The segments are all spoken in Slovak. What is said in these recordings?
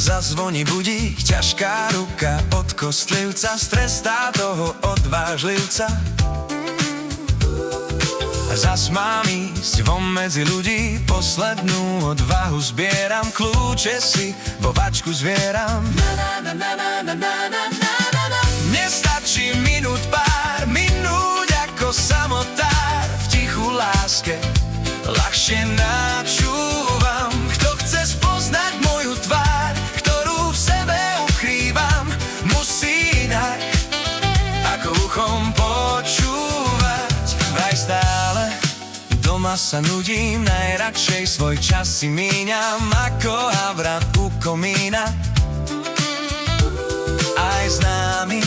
Zazvoní budík, ťažká ruka od kostlivca strestá toho odvážlivca. Zas mám ísť von medzi ľudí, poslednú odvahu zbieram, kľúče si vo vačku zvieram. Nestačí minút pár, minúť ako samotár, v tichu láske ľahšie načúvam. Kto chce spoznať moju tvár, ktorú v sebe ukrývam, musí inak ako uchom počúvať. Vraj stále doma sa nudím, najradšej svoj čas si míňam ako havran u komína. Aj známym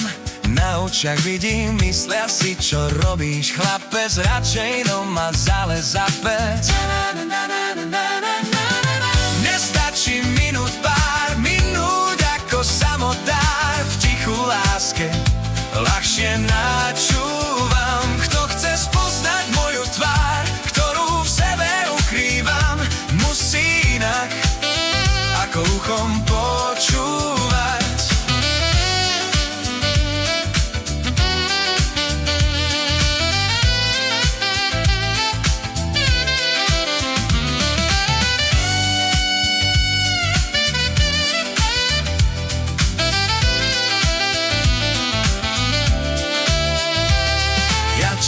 na očiach vidím, myslia si, čo robíš, chlapec, radšej doma zalez za pec. Nestačí minút pár, minúť ako samotár, v tichu láske ľahšie načúvam. Kto chce spoznať moju tvár, ktorú v sebe ukrývam, musí inak ako uchom počúvať.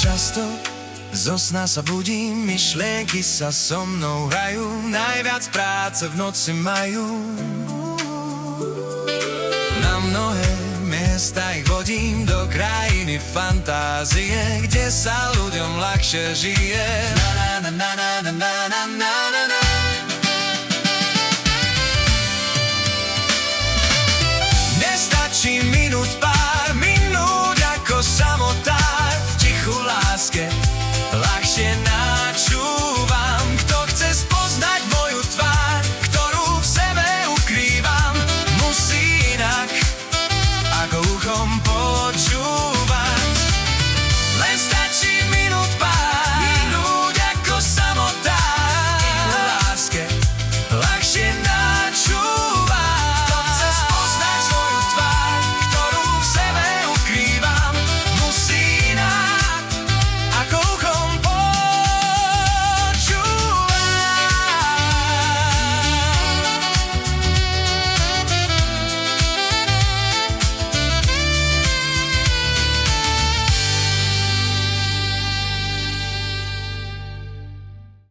Často zo sna sa budím, myšlienky sa so mnou hrajú, najviac práce v noci majú. Na mnohé miesta ich vodím, do krajiny fantázie, kde sa ľuďom ľahšie žije. Nestačí minút pár, minút ako samotár, v tichu láske ľahšie